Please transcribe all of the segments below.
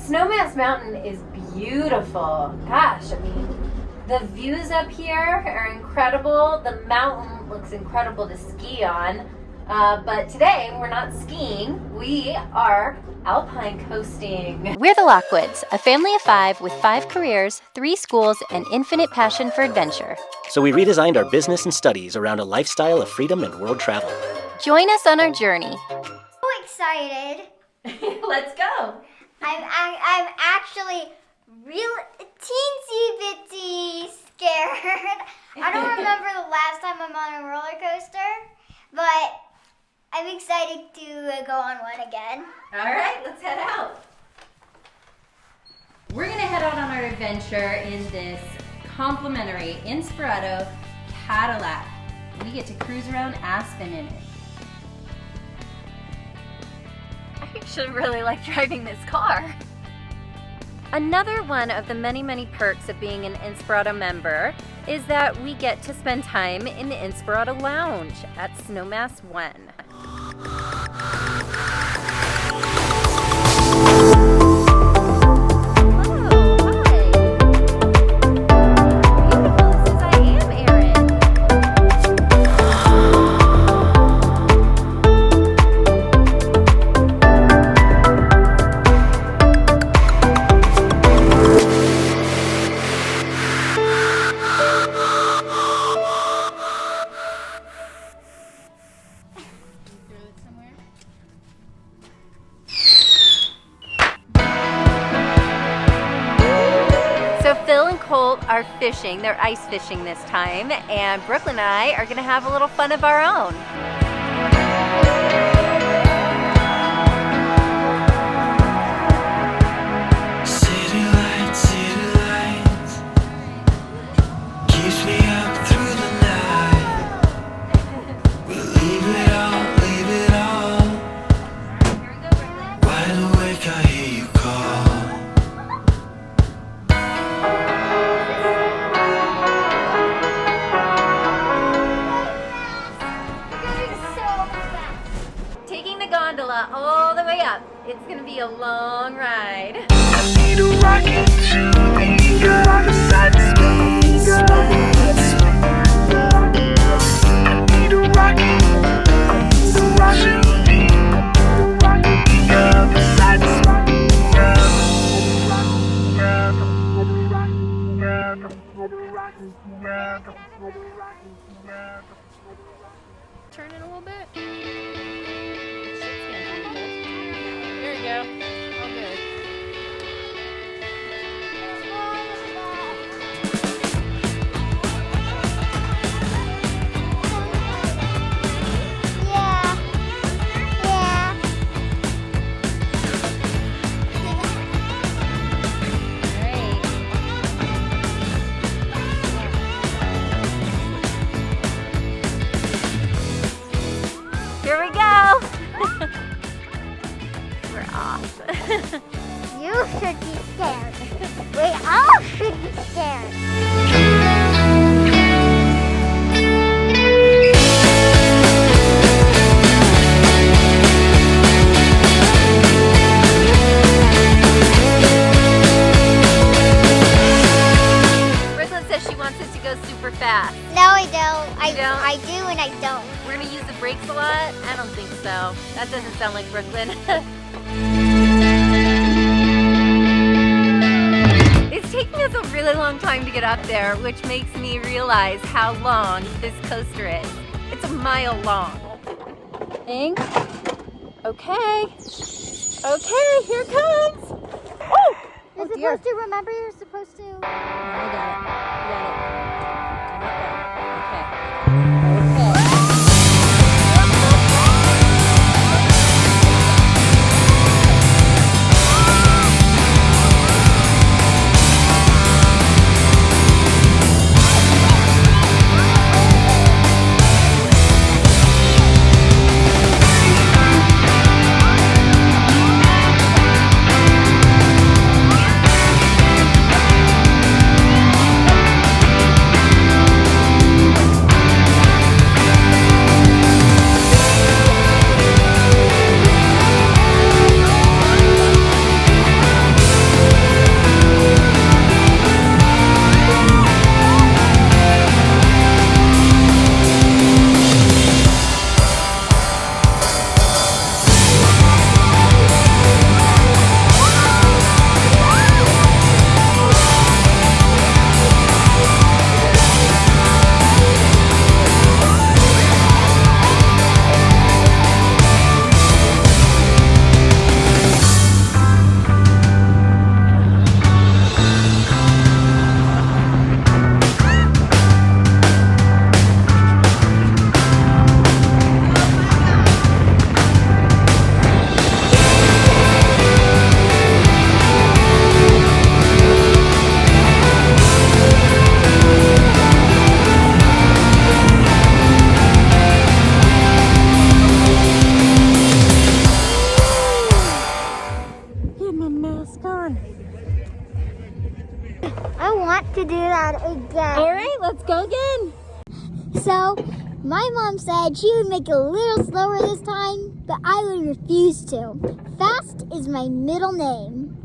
Snowmass Mountain is beautiful. Gosh, I mean, the views up here are incredible. The mountain looks incredible to ski on. But today, we're not skiing. We are Alpine coasting. We're the Lockwoods, a family of 5 with 5 careers, 3 schools, and infinite passion for adventure. So we redesigned our business and studies around a lifestyle of freedom and world travel. Join us on our journey. So excited. Let's go. I'm actually real teensy bitty scared. I don't remember the last time I'm on a roller coaster, but I'm excited to go on one again. All right, let's head out. We're gonna head out on our adventure in this complimentary Inspirato Cadillac. We get to cruise around Aspen in it. I actually really like driving this car. Another one of the many perks of being an Inspirato member is that we get to spend time in the Inspirato Lounge at Snowmass 1. So Phil and Colt are fishing. They're ice fishing this time, and Brooklyn and I are gonna have a little fun of our own. City lights, keeps me up through the night. We'll leave it all. Wide awake, I hear you call. Taking the gondola all the way up. It's gonna be a long ride. I need a rocket to the other side of space. I need a rocket to the other side of space. Turn it a little bit. There you go. All good. Here we go. We're off. You should be scared. We all should be scared. Brooklyn says she wants us to go super fast. No, I don't. I do and I don't. We're gonna use the brakes a lot? I don't think so. That doesn't sound like Brooklyn. It's taking us a really long time to get up there, which makes me realize how long this coaster is. It's a mile long. Ink. Okay. Okay, here it comes. Oh! You're supposed to remember. You're supposed to. I got it. Okay. mask on. I want to do that again. All right, let's go again. So, my mom said she would make it a little slower this time, but I would refuse to. Fast is my middle name.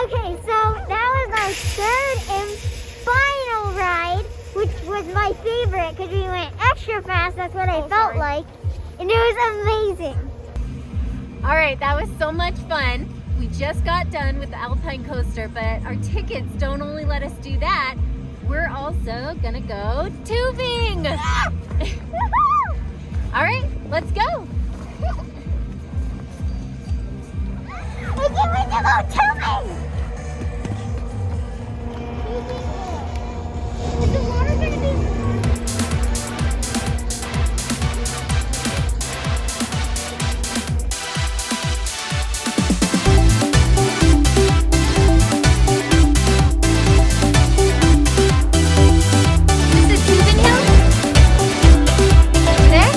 Okay, so that was our third and final ride, which was my favorite because we went extra fast. That's what I felt like. And it was amazing. All right, that was so much fun. We just got done with the Alpine Coaster, but our tickets don't only let us do that. We're also gonna go tubing. All right, let's go. I can't wait to go tubing! Is the water gonna be... Is the tubing hill? There?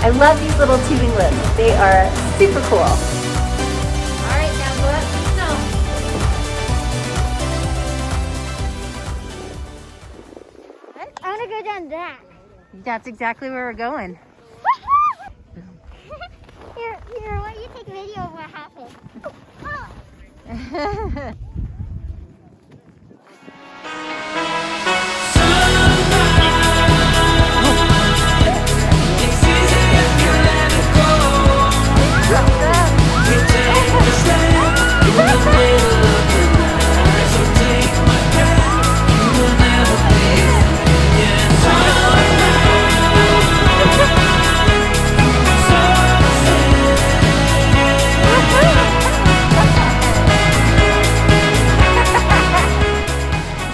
I love these little tubing lifts. They are super cool. All right, now go up the snow. I want to go down that. That's exactly where we're going. Here, why don't you take a video of what happened? Oh.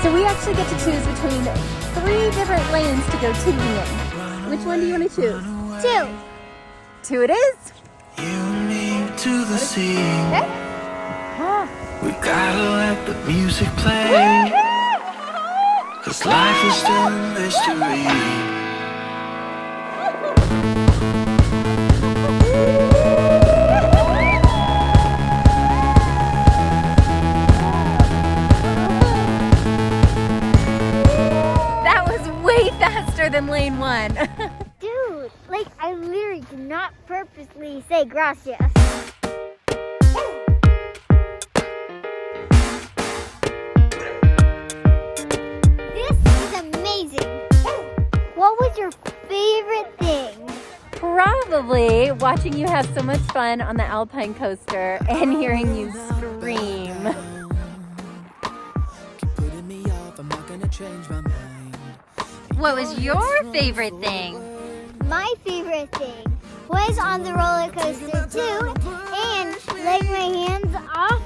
So we actually get to choose between 3 different lanes to go tubing in. Which one do you want to choose? 2. 2 it is. You and me to the sea. We gotta let the music play. Cause life is still a mystery. That was way faster than lane 1. Dude, like I literally did not purposely say gracias. This is amazing. What was your favorite thing? Probably watching you have so much fun on the Alpine Coaster and hearing you scream. What was your favorite thing? My favorite thing was on the roller coaster too, and letting my hands off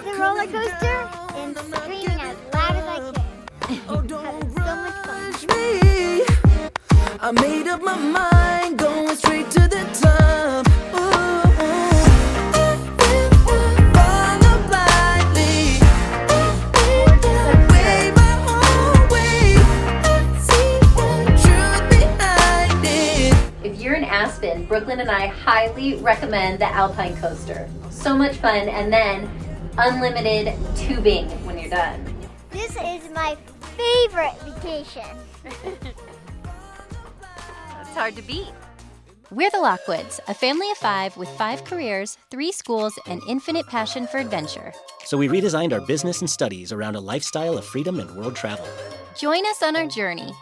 the roller coaster and screaming as loud as I could. Having so much fun. I made up my mind, going straight to the top. Follow blindly. Way my own way. See the truth behind it. If you're in Aspen, Brooklyn and I highly recommend the Alpine Coaster. So much fun, and then unlimited tubing when you're done. This is my favorite vacation. It's hard to beat. We're the Lockwoods, a family of 5 with 5 careers, 3 schools, and infinite passion for adventure. So we redesigned our business and studies around a lifestyle of freedom and world travel. Join us on our journey.